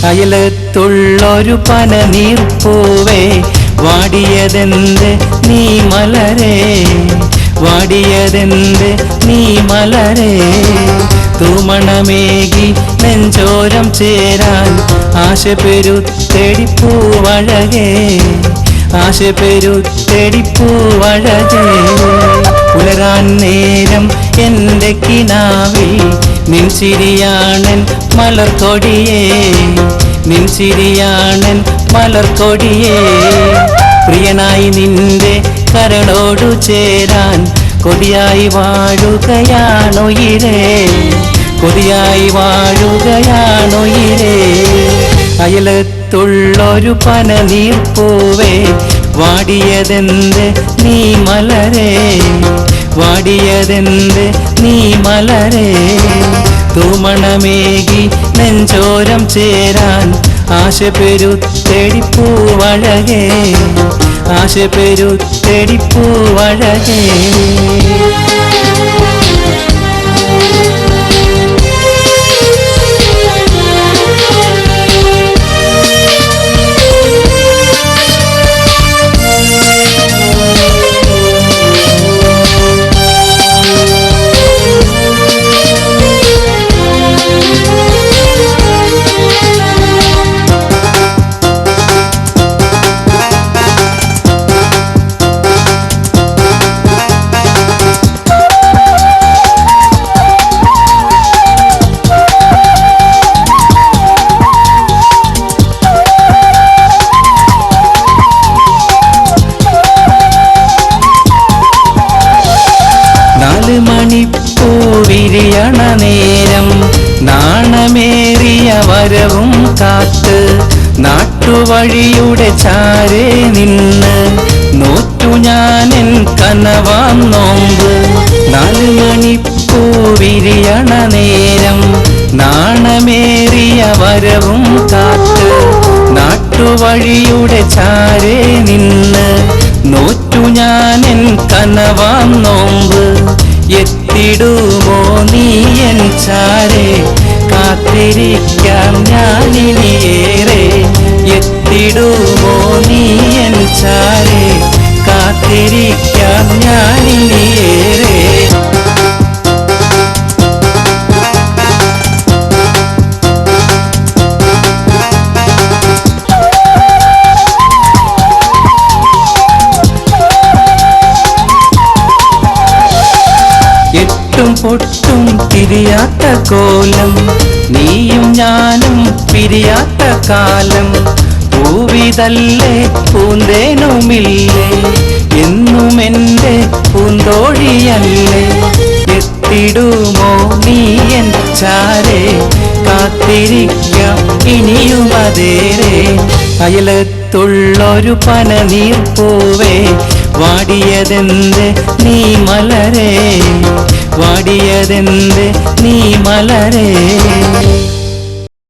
അയലത്തുള്ളൊരു പനനീർപ്പൂവേ വാടിയതെന്ത് നീ മലരേ, വാടിയതെന്ത് നീ മലരേ. തൂമണമേകി നെഞ്ചോരം ചേരാൻ ആശ പെരുത്തെടിപ്പൂവഴകേ, ആശ പെരുത്തെടിപ്പൂവഴകേ. പുലരാൻ നേരം എൻ്റെ കിനാവിൽ നിൻ ചിരിയാണൻ മലർക്കൊടിയേ, നിൻ ചിരിയാണൻ മലർക്കൊടിയേ. പ്രിയനായി നിന്റെ കരളോടു ചേരാൻ കൊതിയായി വാഴുകയാണുയിരേ, കൊതിയായി വാഴുകയാണുയിരേ. അയലത്തുള്ളൊരു പനനീർപ്പൂവേ വാടിയതെന്ത് നീ മലരേ, വാടിയതെന്ത് നീ മലരേ. തൂമണമേകി നെഞ്ചോരം ചേരാൻ ആശ പെരുത്തെടിപ്പൂവഴകേ, ആശ പെരുത്തെടിപ്പൂവഴകേ. മണിപ്പൂവിരിയണ നേരം നാണമേറിയ വരവും കാത്ത് നാട്ടുവഴിയുടെ ചാരേ നിന്ന് നോറ്റു ഞാനെൻ കനവാം നോമ്പ്. 4 മണിപ്പൂവിരിയണ നേരം നാണമേറിയ വരവും കാത്ത് നാട്ടുവഴിയുടെ ചാരേ നിന്ന് നോറ്റു ഞാനെൻ കനവാം നോമ്പ്. എത്തിടുമോ നീ എൻ ചാരേ, കാത്തിരിക്കാം ഞാനിനിയേറെ. എത്തിടുമോ നീ എൻ ചാരേ, കാത്തിരിക്കാം ഞാനിനിയേറെ. എട്ടും പൊട്ടും തിരിയാത്ത കോലം, നീയും ഞാനും പിരിയാത്ത കാലം. പൂവിതല്ലേ പൂന്തേനുമില്ലേ, എന്നും എൻ്റെ പൂന്തോഴിയല്ലേ. എത്തിടുമോ നീ എൻ ചാരേ, കാത്തിരിക്കാം ഇനിയുമതേറെ. അയലത്തുള്ളൊരു പനനീർപ്പൂവേ വാടിയതെന്ത് നീ മലരേ, വാടിയതെന്ത് നീ മലരേ.